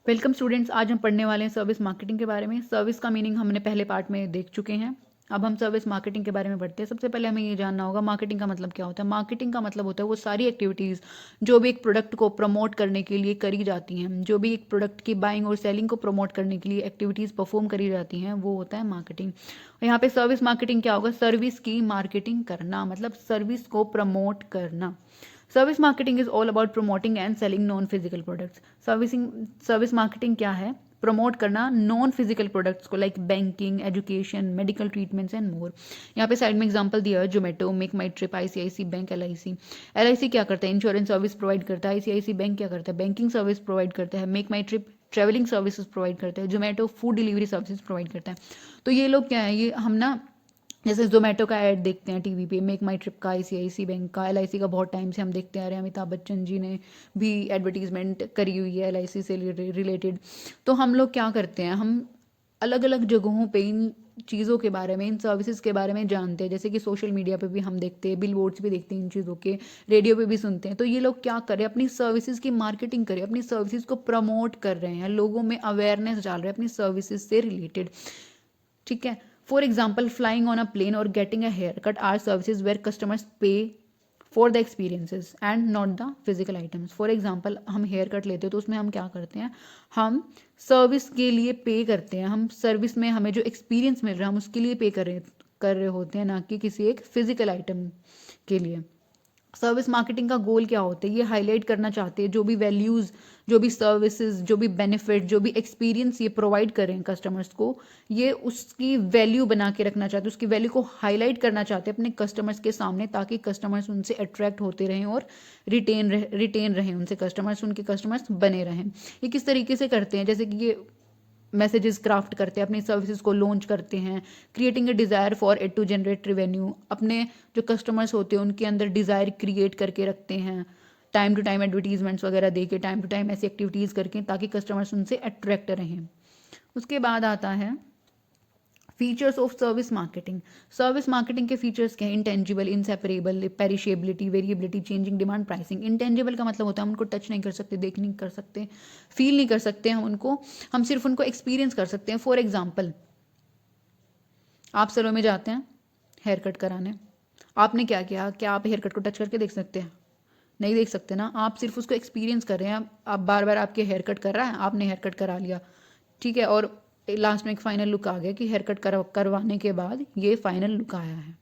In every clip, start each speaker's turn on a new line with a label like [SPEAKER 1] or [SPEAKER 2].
[SPEAKER 1] Welcome students. आज हम पढ़ने वाले हैं सर्विस मार्केटिंग के बारे में। सर्विस का मीनिंग हमने पहले पार्ट में देख चुके हैं। अब हम सर्विस मार्केटिंग के बारे में पढ़ते हैं। सबसे पहले हमें ये जानना होगा मार्केटिंग का मतलब क्या होता है। मार्केटिंग का मतलब होता है वो सारी एक्टिविटीज़ जो भी एक प्रोडक्ट को प्रमोट करने के लिए करी जाती हैं, जो भी एक प्रोडक्ट की बाइंग और सेलिंग को प्रमोट करने के लिए एक्टिविटीज़ परफॉर्म करी जाती हैं, वो होता है मार्केटिंग। और यहाँ पे सर्विस मार्केटिंग क्या होगा? सर्विस की मार्केटिंग करना, मतलब सर्विस को प्रमोट करना। Service marketing is all about promoting and selling non physical products. Service marketing क्या है? प्रमोट करना नॉन फिजिकल प्रोडक्ट्स को, like banking, education, medical treatments and more. यहाँ पे साइड में एग्जांपल दिया है, जोमेटो, मेक माई ट्रिप, आईसीआईसी बैंक, एलआईसी। एलआईसी क्या करता है? इंश्योरेंस सर्विस प्रोवाइड करता है। आईसीआईसी बैंक क्या करता है? बैंकिंग सर्विस प्रोवाइड करता है। Make My trip travelling services provide करता है। Zomato food delivery services provide करता है। तो ये लोग क्या है, ये हम ना जैसे जोमेटो का ऐड देखते हैं टीवी पे, मेक माई ट्रिप का, आईसीआईसी बैंक का, एलआईसी का बहुत टाइम से हम देखते आ रहे हैं। अमिताभ बच्चन जी ने भी एडवर्टीजमेंट करी हुई है एलआईसी से रिलेटेड। तो हम लोग क्या करते हैं, हम अलग अलग जगहों पे इन चीज़ों के बारे में, इन सर्विसेज के बारे में जानते हैं। जैसे कि सोशल मीडिया पे भी हम देखते हैं, बिल बोर्ड्स भी देखते हैं इन चीज़ों के, रेडियो पे भी सुनते हैं। तो ये लोग क्या करें, अपनी सर्विसेज की मार्केटिंग करें, अपनी सर्विसेज को प्रमोट कर रहे हैं, लोगों में अवेयरनेस डाल रहे हैं अपनी सर्विसेज से रिलेटेड। ठीक है। For example, flying on a plane और getting a hair cut are services where customers pay for the experiences and not the physical items. For example, हम हेयर कट लेते हैं तो उसमें हम क्या करते हैं, हम सर्विस के लिए पे करते हैं। हम सर्विस में हमें जो एक्सपीरियंस मिल रहा है हम उसके लिए पे कर रहे होते हैं, ना कि किसी एक फिजिकल आइटम के लिए। सर्विस मार्केटिंग का गोल क्या होता है? ये हाईलाइट करना चाहते हैं जो भी वैल्यूज़, जो भी सर्विसेज, जो भी बेनिफिट, जो भी एक्सपीरियंस ये प्रोवाइड करें कस्टमर्स को, ये उसकी वैल्यू बना के रखना चाहते हैं, उसकी वैल्यू को हाईलाइट करना चाहते हैं अपने कस्टमर्स के सामने, ताकि कस्टमर्स उनसे अट्रैक्ट होते रहें और रिटेन रहें उनसे कस्टमर्स, उनके कस्टमर्स बने रहें। ये किस तरीके से करते हैं? जैसे कि ये मैसेजेस क्राफ्ट करते हैं, अपनी सर्विसेज को लॉन्च करते हैं, creating a desire for it to generate revenue. अपने जो कस्टमर्स होते हैं उनके अंदर डिज़ायर क्रिएट करके रखते हैं, टाइम टू टाइम एडवर्टीजमेंट्स वगैरह दे के, टाइम टू टाइम ऐसी एक्टिविटीज़ करके, ताकि कस्टमर्स उनसे अट्रैक्ट रहें। उसके बाद आता है features of service marketing. Service marketing के फीचर्स क्या है? Intangible, inseparable, perishability, variability, changing demand, pricing. Intangible का मतलब होता है हम उनको टच नहीं कर सकते, देख नहीं कर सकते, फील नहीं कर सकते हम उनको, हम सिर्फ उनको एक्सपीरियंस कर सकते हैं। फॉर एग्जाम्पल, आप सैलून में जाते हैं हेयर कट कराने, आपने क्या किया? क्या आप हेयर कट को टच करके देख सकते हैं? नहीं देख सकते ना, आप सिर्फ उसको एक्सपीरियंस कर रहे हैं। आप बार बार आपके हेयर कट कर रहा है, आपने हेयर कट करा लिया, ठीक है, और लास्ट में एक फाइनल लुक आ गया कि हेयर कट करवाने के बाद ये फाइनल लुक आया है।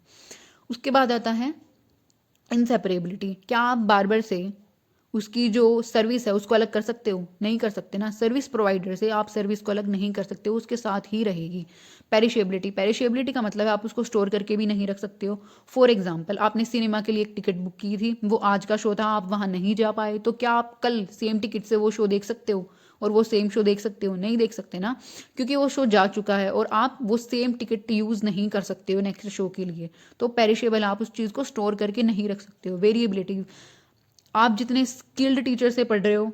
[SPEAKER 1] उसके बाद आता है इनसेपरेबिलिटी। क्या आप बार्बर से उसकी जो सर्विस है उसको अलग कर सकते हो? नहीं कर सकते ना। सर्विस प्रोवाइडर से आप सर्विस को अलग नहीं कर सकते हो, उसके साथ ही रहेगी। पेरिशेबिलिटी, पेरिशेबिलिटी का मतलब है आप उसको स्टोर करके भी नहीं रख सकते हो। फॉर एग्जाम्पल, आपने सिनेमा के लिए एक टिकट बुक की थी, वो आज का शो था, आप वहाँ नहीं जा पाए, तो क्या आप कल सेम टिकट से वो शो देख सकते हो और वो सेम शो देख सकते हो? नहीं देख सकते ना, क्योंकि वो शो जा चुका है और आप वो सेम टिकट यूज़ नहीं कर सकते हो नेक्स्ट शो के लिए। तो पेरिशेबल, आप उस चीज़ को स्टोर करके नहीं रख सकते हो। वेरिएबिलिटी, आप जितने स्किल्ड टीचर से पढ़ रहे हो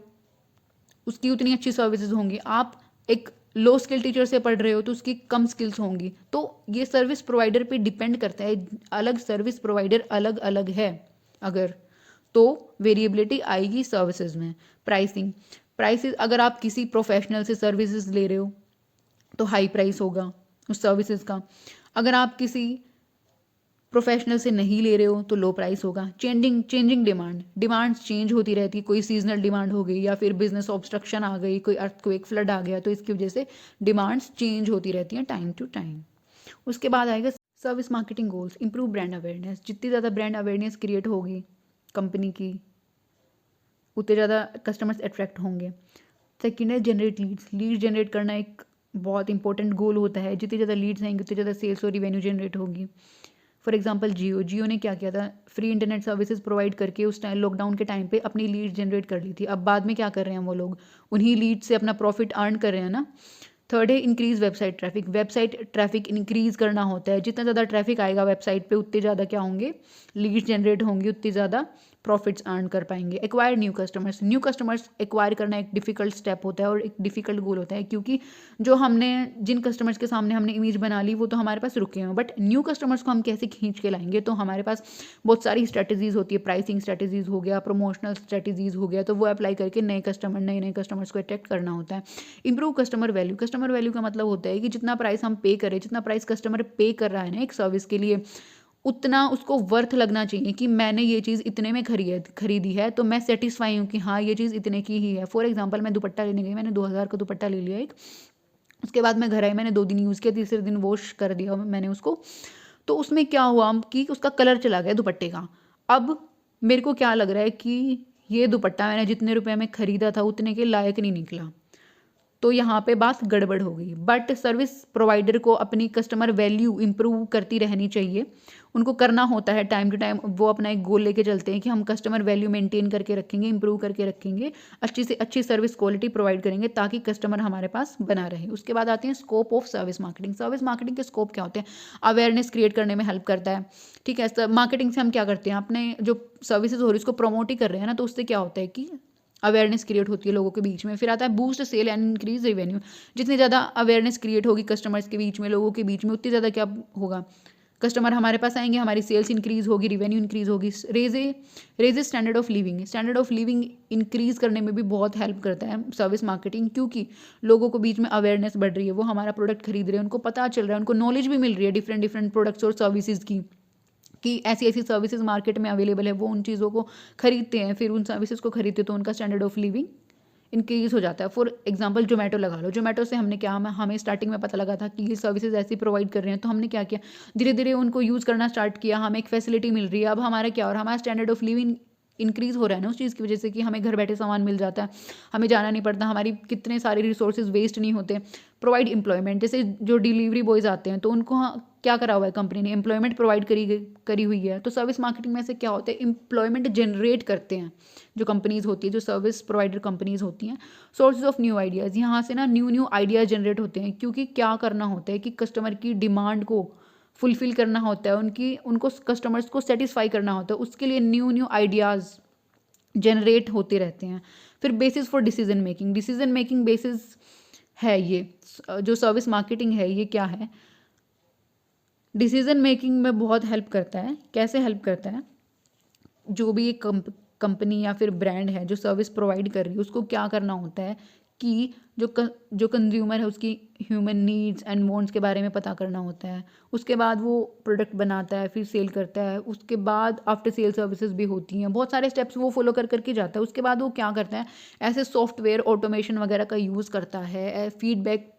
[SPEAKER 1] उसकी उतनी अच्छी सर्विसेज होंगी, आप एक लो स्किल टीचर से पढ़ रहे हो तो उसकी कम स्किल्स होंगी। तो ये सर्विस प्रोवाइडर पे डिपेंड करता है, अलग सर्विस प्रोवाइडर अलग अलग है अगर, तो वेरिएबिलिटी आएगी सर्विसेज में। प्राइसिंग, प्राइसेस, अगर आप किसी प्रोफेशनल से सर्विसेज ले रहे हो तो हाई प्राइस होगा उस सर्विसेज का। अगर आप किसी प्रोफेशनल से नहीं ले रहे हो तो लो प्राइस होगा। चेंजिंग डिमांड, डिमांड्स चेंज होती रहती है, कोई सीजनल डिमांड हो गई या फिर बिजनेस ऑब्स्ट्रक्शन आ गई, कोई अर्थक्वेक फ्लड आ गया, तो इसकी वजह से डिमांड्स चेंज होती रहती हैं टाइम टू टाइम। उसके बाद आएगा service marketing goals. Improve brand awareness, जितनी ज़्यादा ब्रांड अवेयरनेस क्रिएट होगी कंपनी की उतने ज़्यादा कस्टमर्स अट्रैक्ट होंगे। सेकेंड है जनरेट लीड्स। लीड जनरेट करना एक बहुत इंपॉर्टेंट गोल होता है, जितनी ज़्यादा लीड्स आएंगे उतनी ज़्यादा सेल्स और रिवेन्यू जनरेट होगी। फॉर एग्जाम्पल, जियो ने क्या किया था, फ्री इंटरनेट सर्विसेज प्रोवाइड करके उस टाइम लॉकडाउन के टाइम पे अपनी लीड जनरेट कर ली थी। अब बाद में क्या कर रहे हैं वो लोग, उन्हीं लीड से अपना प्रॉफिट अर्न कर रहे हैं ना। थर्ड है increase website traffic. Website traffic increase करना होता है, जितना ज़्यादा ट्रैफिक आएगा वेबसाइट पे उतने ज़्यादा क्या होंगे, लीड जनरेट होंगी, उतनी ज़्यादा प्रॉफिट्स अर्न कर पाएंगे। एक्वायर न्यू कस्टमर्स एक्वायर करना एक डिफिकल्ट स्टेप होता है और एक डिफिकल्ट गोल होता है, क्योंकि जो हमने जिन कस्टमर्स के सामने हमने इमेज बना ली वो तो हमारे पास रुके हैं, बट न्यू कस्टमर्स को हम कैसे खींच के लाएंगे, तो हमारे पास बहुत सारी स्ट्रेटजीज होती है। प्राइसिंग स्ट्रेटजीज हो गया, प्रमोशनल स्ट्रेटजीज हो गया, तो वो अप्लाई करके नए कस्टमर्स को अट्रैक्ट करना होता है। इंप्रूव कस्टमर वैल्यू का मतलब होता है कि जितना प्राइस हम पे करें, जितना प्राइस कस्टमर पे कर रहा है ना एक सर्विस के लिए, उतना उसको वर्थ लगना चाहिए कि मैंने ये चीज़ इतने में खरीदी है तो मैं सेटिस्फाई हूँ कि हाँ ये चीज़ इतने की ही है। फॉर एग्जांपल मैं दुपट्टा लेने गई, मैंने 2000 का दुपट्टा ले लिया एक, उसके बाद मैं घर आई, मैंने 2 दिन यूज़ किया, तीसरे दिन वॉश कर दिया मैंने उसको, तो उसमें क्या हुआ कि उसका कलर चला गया दुपट्टे का। अब मेरे को क्या लग रहा है कि ये दुपट्टा मैंने जितने रुपए में ख़रीदा था उतने के लायक नहीं निकला, तो यहाँ पे बात गड़बड़ हो गई। बट सर्विस प्रोवाइडर को अपनी कस्टमर वैल्यू इंप्रूव करती रहनी चाहिए, उनको करना होता है टाइम टू टाइम। वो अपना एक गोल लेके चलते हैं कि हम कस्टमर वैल्यू मेंटेन करके रखेंगे, इंप्रूव करके रखेंगे, अच्छी से अच्छी सर्विस क्वालिटी प्रोवाइड करेंगे ताकि कस्टमर हमारे पास बना रहे। उसके बाद आते हैं स्कोप ऑफ सर्विस मार्केटिंग के स्कोप क्या होते हैं? अवेयरनेस क्रिएट करने में हेल्प करता है, ठीक है। मार्केटिंग से हम क्या करते हैं, अपने जो सर्विसेज हो रही है उसको प्रमोट ही कर रहे हैं ना, तो उससे क्या होता है कि अवेयरनेस क्रिएट होती है लोगों के बीच में। फिर आता है boost sale and increase revenue. जितनी ज़्यादा अवेयरनेस क्रिएट होगी कस्टमर्स के बीच में, लोगों के बीच में, उतनी ज़्यादा क्या होगा, कस्टमर हमारे पास आएंगे, हमारी सेल्स इंक्रीज होगी, रिवेन्यू इंक्रीज होगी। Raise standard of living increase करने में भी बहुत हेल्प करता है सर्विस मार्केटिंग, क्योंकि लोगों को बीच में अवेयरनेस बढ़ रही है, वो हमारा प्रोडक्ट खरीद रहे हैं, उनको पता चल रहा है, उनको नॉलेज भी मिल रही है डिफरेंट प्रोडक्ट्स और सर्विसेज की, कि ऐसी ऐसी सर्विसेज मार्केट में अवेलेबल है। वो उन चीज़ों को खरीदते हैं, फिर उन सर्विसेज को खरीदते तो उनका स्टैंडर्ड ऑफ लिविंग इंक्रीज हो जाता है। फॉर एग्जांपल जोमेटो लगा लो, जोमेटो से हमने क्या, हमें स्टार्टिंग में पता लगा था कि ये सर्विसेज ऐसी प्रोवाइड कर रहे हैं, तो हमने क्या किया, धीरे धीरे उनको यूज़ करना स्टार्ट किया, हमें एक फैसिलिटी मिल रही है। अब हमारा क्या, और हमारा स्टैंडर्ड ऑफ लिविंग इंक्रीज हो रहा है ना उस चीज़ की वजह से, कि हमें घर बैठे सामान मिल जाता है, हमें जाना नहीं पड़ता, हमारी कितने सारे रिसोर्सेज वेस्ट नहीं होते। प्रोवाइड एम्प्लॉयमेंट, जैसे जो डिलीवरी बॉयज़ आते हैं तो उनको क्या करा हुआ है कंपनी ने, एम्प्लॉयमेंट प्रोवाइड करी हुई है। तो सर्विस मार्केटिंग में से क्या होता है, एम्प्लॉयमेंट जनरेट करते हैं जो कंपनीज़ होती है, जो सर्विस प्रोवाइडर कंपनीज़ होती हैं। सोर्सेज ऑफ न्यू आइडियाज़, यहाँ से ना न्यू आइडियाज़ जनरेट होते हैं, क्योंकि क्या करना होता है कि कस्टमर की डिमांड को फुलफिल करना होता है, उनको कस्टमर्स को सेटिस्फाई करना होता है, उसके लिए न्यू आइडियाज़ जनरेट होते रहते हैं। फिर basis for decision making basis है ये जो सर्विस मार्केटिंग है, ये क्या है, डिसीजन मेकिंग में बहुत हेल्प करता है। कैसे हेल्प करता है, जो भी एक कंपनी या फिर ब्रांड है जो सर्विस प्रोवाइड कर रही है, उसको क्या करना होता है कि जो कंज्यूमर है उसकी ह्यूमन नीड्स एंड वांट्स के बारे में पता करना होता है। उसके बाद वो प्रोडक्ट बनाता है, फिर सेल करता है, उसके बाद आफ्टर सेल सर्विसेज भी होती हैं, बहुत सारे स्टेप्स वो फॉलो करके जाता है। उसके बाद वो क्या करता है, ऐसे सॉफ्टवेयर ऑटोमेशन वगैरह का यूज़ करता है, फीडबैक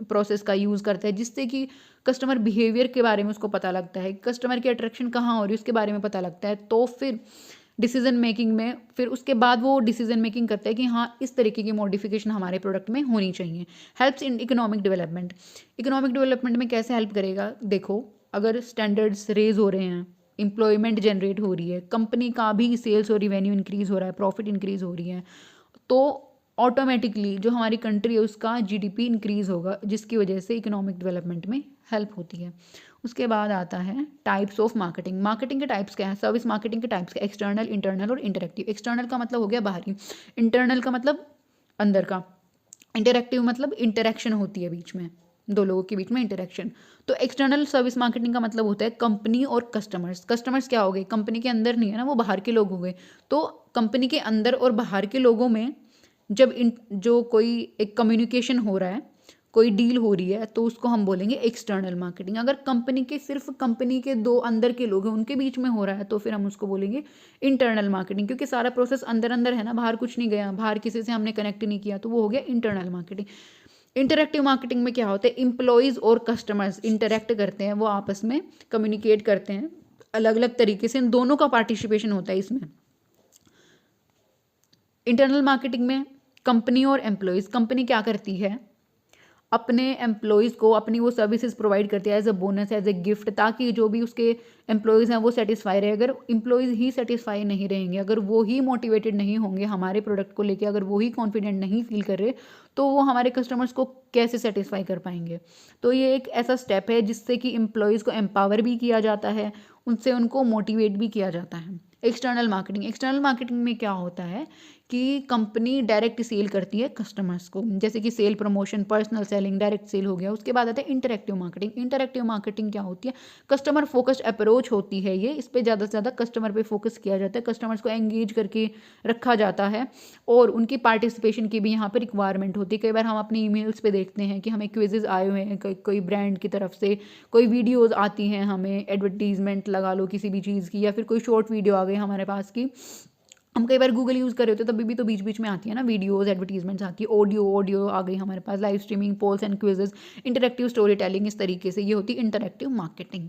[SPEAKER 1] प्रोसेस का यूज़ करता है, जिससे कि कस्टमर बिहेवियर के बारे में उसको पता लगता है, कस्टमर की अट्रैक्शन कहाँ हो रही है उसके बारे में पता लगता है। तो फिर डिसीजन मेकिंग में, फिर उसके बाद वो डिसीजन मेकिंग करता है कि हाँ इस तरीके की मॉडिफिकेशन हमारे प्रोडक्ट में होनी चाहिए। हेल्प्स इन इकोनॉमिक डेवलपमेंट में कैसे हेल्प करेगा, देखो अगर स्टैंडर्ड्स रेज हो रहे हैं, एम्प्लॉयमेंट जनरेट हो रही है, कंपनी का भी सेल्स और रिवेन्यू इंक्रीज हो रहा है, प्रॉफिट इंक्रीज हो रही है, तो ऑटोमेटिकली जो हमारी कंट्री है उसका जीडीपी इंक्रीज होगा, जिसकी वजह से इकोनॉमिक डेवलपमेंट में हेल्प होती है। उसके बाद आता है टाइप्स ऑफ मार्केटिंग के टाइप्स क्या है, सर्विस मार्केटिंग के टाइप्स क्या, एक्सटर्नल, इंटरनल और इंटरेक्टिव। एक्सटर्नल का मतलब हो गया बाहरी, इंटरनल का मतलब अंदर का, इंटरेक्टिव मतलब इंटरेक्शन होती है बीच में, दो लोगों के बीच में इंटरेक्शन। तो एक्सटर्नल सर्विस मार्केटिंग का मतलब होता है कंपनी और कस्टमर्स क्या हो गए, कंपनी के अंदर नहीं है ना, वो बाहर के लोग हो गए। तो कंपनी के अंदर और बाहर के लोगों में जब जो कोई एक कम्युनिकेशन हो रहा है, कोई डील हो रही है, तो उसको हम बोलेंगे एक्सटर्नल मार्केटिंग। अगर सिर्फ कंपनी के दो अंदर के लोग हैं उनके बीच में हो रहा है, तो फिर हम उसको बोलेंगे इंटरनल मार्केटिंग, क्योंकि सारा प्रोसेस अंदर है ना, बाहर कुछ नहीं गया, बाहर किसी से हमने कनेक्ट नहीं किया, तो वो हो गया इंटरनल मार्केटिंग। इंटरेक्टिव मार्केटिंग में क्या होता है, एम्प्लॉयज़ और कस्टमर्स इंटरेक्ट करते हैं, वो आपस में कम्युनिकेट करते हैं अलग अलग तरीके से, इन दोनों का पार्टिसिपेशन होता है इसमें। इंटरनल मार्केटिंग में कंपनी और एम्प्लॉयज़, कंपनी क्या करती है, अपने एम्प्लॉयज़ को अपनी वो सर्विसेज प्रोवाइड करती है as a bonus, as a gift, ताकि जो भी उसके एम्प्लॉयज़ हैं वो सेटिस्फाई रहे। अगर एम्प्लॉयज़ ही सेटिस्फाई नहीं रहेंगे, अगर वो ही मोटिवेटेड नहीं होंगे हमारे प्रोडक्ट को लेके, अगर वो ही कॉन्फिडेंट नहीं फील कर रहे, तो वो हमारे कस्टमर्स को कैसे सेटिस्फाई कर पाएंगे। तो ये एक ऐसा स्टेप है जिससे कि एम्प्लॉयज़ को एम्पावर भी किया जाता है, उनको मोटिवेट भी किया जाता है। एक्सटर्नल मार्केटिंग में क्या होता है कि कंपनी डायरेक्ट सेल करती है कस्टमर्स को, जैसे कि sale promotion, personal selling, direct sale हो गया। उसके बाद आता है इंटरेक्टिव मार्केटिंग। इंटरेक्टिव मार्केटिंग क्या होती है? कस्टमर फोकस्ड अप्रोच होती है ये, इस पर ज़्यादा से ज़्यादा कस्टमर पे फोकस किया जाता है, कस्टमर्स को एंगेज करके रखा जाता है और उनकी पार्टिसिपेशन की भी यहाँ पर रिक्वायरमेंट होती है। कई बार हम अपनी ईमेल्स पे देखते हैं कि हमें क्विजेज आए हुए हैं कोई ब्रांड की तरफ से, कोई वीडियोज़ आती हैं, हमें एडवर्टीजमेंट लगा लो किसी भी चीज़ की, या फिर कोई शॉर्ट वीडियो आ गई हमारे पास की। हम कई बार गूगल यूज़ कर रहे होते हैं तभी भी तो बीच बीच में आती है ना वीडियोस, एडवर्टीजमेंट्स आती है, ऑडियो आ गई हमारे पास, live streaming, polls and quizzes, interactive story telling, इस तरीके से ये होती है इंटरेक्टिव मार्केटिंग।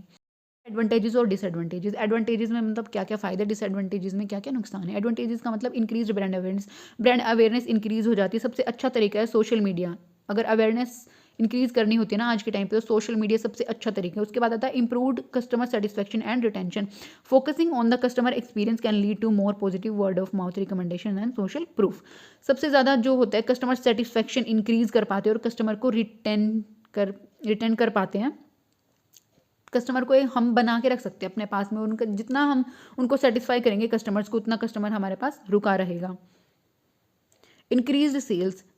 [SPEAKER 1] एडवांटेजेस और डिसएडवांटेजेस। एडवांटेजेस में मतलब क्या क्या फ़ायदे, डिसएडवांटेजेस में क्या क्या नुकसान है। एडवांटेजेस का मतलब increase brand awareness, brand awareness increase हो जाती है। सबसे अच्छा तरीका है सोशल मीडिया। अगर अवेयरनेस इंक्रीज करनी होती है ना आज के टाइम पे, तो सोशल मीडिया सबसे अच्छा तरीका है। उसके बाद आता है improved customer satisfaction and retention. Focusing on the customer experience can lead to more positive word of mouth recommendation and social proof. सबसे ज़्यादा जो होता है कस्टमर सेटिस्फेक्शन इंक्रीज कर पाते हैं और कस्टमर को रिटेन कर पाते हैं। कस्टमर को हम बना के रख सकते हैं अपने पास में, उनका जितना हम उनको सेटिस्फाई करेंगे कस्टमर्स को, उतना कस्टमर हमारे पास रुका रहेगा। इंक्रीज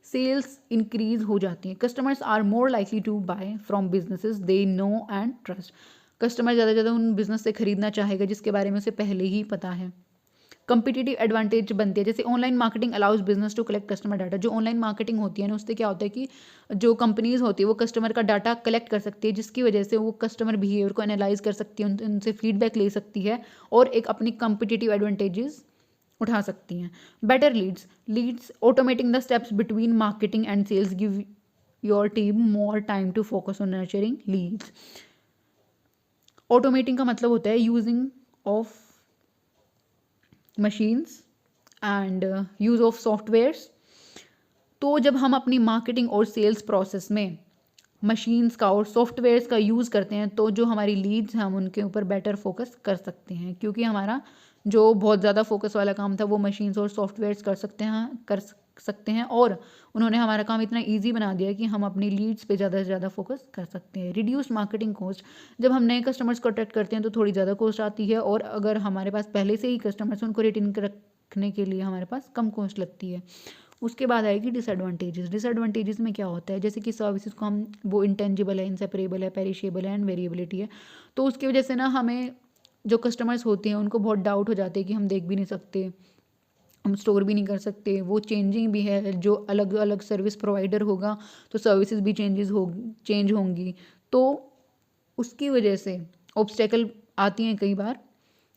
[SPEAKER 1] सेल्स इंक्रीज हो जाती हैं। Customers are more likely to buy from businesses they know and trust. Customer ज़्यादा से ज़्यादा उन बिजनेस से खरीदना चाहेगा जिसके बारे में उसे पहले ही पता है। कंपिटिटिव एडवांटेज बनती है, जैसे online marketing allows business to collect customer data. जो ऑनलाइन मार्केटिंग होती है ना, उससे क्या होता है कि जो कंपनीज होती है वो कस्टमर का डाटा कलेक्ट कर सकती है, जिसकी वजह से वो कस्टमर बिहेवियर को एनालाइज कर सकती है, उनसे फीडबैक ले सकती है और एक अपनी कंपिटिटिव एडवांटेजेस उठा सकती हैं। Better leads automating the steps between marketing and sales give your team more time to focus on nurturing leads. Automating का मतलब होता है using of machines and use of softwares. तो जब हम अपनी मार्केटिंग और सेल्स प्रोसेस में मशीन्स का और सॉफ्टवेयर्स का यूज़ करते हैं तो जो हमारी लीड्स हैं हम उनके ऊपर बेटर फोकस कर सकते हैं, क्योंकि हमारा जो बहुत ज़्यादा फोकस वाला काम था वो मशीन्स और सॉफ्टवेयर्स कर सकते हैं और उन्होंने हमारा काम इतना इजी बना दिया कि हम अपनी लीड्स पे ज़्यादा से ज़्यादा फोकस कर सकते हैं। Reduce marketing cost. जब हम नए कस्टमर्स को अट्रैक्ट करते हैं तो थोड़ी ज़्यादा कॉस्ट आती है, और अगर हमारे पास पहले से ही कस्टमर्स उनको रिटेन रखने के लिए हमारे पास कम कॉस्ट लगती है। उसके बाद आएगी डिसएडवांटेजेस में क्या होता है, जैसे कि सर्विसेज को हम वो इंटेंजिबल है, इनसेपरेबल है, पेरिशेबल है एंड वेरिएबिलिटी है। तो उसकी वजह से ना हमें जो कस्टमर्स होते हैं उनको बहुत डाउट हो जाते हैं कि हम देख भी नहीं सकते, हम स्टोर भी नहीं कर सकते, वो चेंजिंग भी है, जो अलग अलग सर्विस प्रोवाइडर होगा तो सर्विसेज भी चेंज होंगी। तो उसकी वजह से ऑब्स्टेकल आती हैं कई बार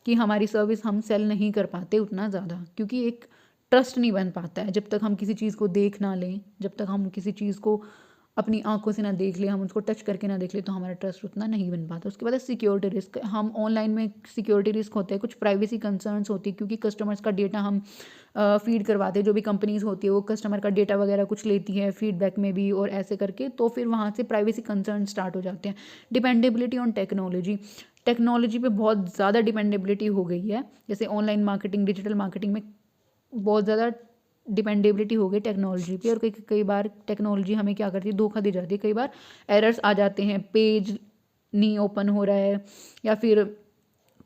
[SPEAKER 1] कि हमारी सर्विस हम सेल नहीं कर पाते उतना ज़्यादा, क्योंकि एक ट्रस्ट नहीं बन पाता है। जब तक हम किसी चीज़ को देख ना लें, जब तक हम किसी चीज़ को अपनी आंखों से ना देख ले, हम उसको टच करके ना देख ले, तो हमारा ट्रस्ट उतना नहीं बन पाता। उसके बाद सिक्योरिटी रिस्क। हम ऑनलाइन में सिक्योरिटी रिस्क होते हैं, कुछ प्राइवेसी कंसर्न्स होती है, क्योंकि कस्टमर्स का डेटा हम फीड करवाते हैं। जो भी कंपनीज होती है वो कस्टमर का डेटा वगैरह कुछ लेती है फीडबैक में भी, और ऐसे करके तो फिर वहाँ से प्राइवेसी कंसर्न स्टार्ट हो जाते हैं। डिपेंडेबिलिटी ऑन टेक्नोलॉजी पे बहुत ज़्यादा डिपेंडेबिलिटी हो गई है। जैसे ऑनलाइन मार्केटिंग, डिजिटल मार्केटिंग में बहुत ज़्यादा डिपेंडेबिलिटी हो गई टेक्नोलॉजी पे, और कई बार टेक्नोलॉजी हमें क्या करती है, धोखा दे जाती है। कई बार एरर्स आ जाते हैं, पेज नहीं ओपन हो रहा है, या फिर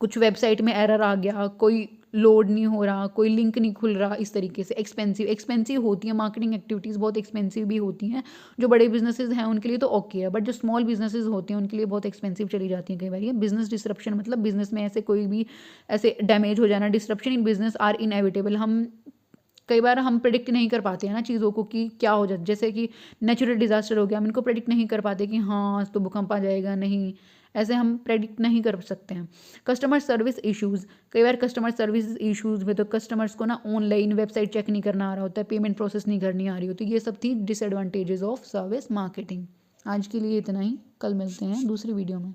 [SPEAKER 1] कुछ वेबसाइट में एरर आ गया, कोई लोड नहीं हो रहा, कोई लिंक नहीं खुल रहा, इस तरीके से। एक्सपेंसिव होती है मार्केटिंग एक्टिविटीज़, बहुत एक्सपेंसिव भी होती हैं। जो बड़े बिजनेसेस हैं उनके लिए तो ओके है, बट जो स्मॉल बिजनेसेस होते हैं उनके लिए बहुत एक्सपेंसिव चली जाती हैं कई बार। ये बिजनेस डिसरप्शन, मतलब बिजनेस में ऐसे कोई भी ऐसे डैमेज हो जाना, disruption in business are inevitable. हम कई बार हम प्रेडिक्ट नहीं कर पाते हैं ना चीज़ों को कि क्या हो जाए, जैसे कि नेचुरल डिज़ास्टर हो गया, हम इनको प्रेडिक्ट नहीं कर पाते कि हाँ आज तो भूकंप आ जाएगा, नहीं, ऐसे हम प्रेडिक्ट नहीं कर सकते हैं। Customer service issues. कई बार कस्टमर सर्विस इश्यूज़ में तो कस्टमर्स को ना ऑनलाइन वेबसाइट चेक नहीं करना आ रहा होता है, पेमेंट प्रोसेस नहीं करनी आ रही होती। ये सब थी डिसएडवांटेजेस ऑफ सर्विस मार्केटिंग। आज के लिए इतना ही, कल मिलते हैं दूसरी वीडियो में।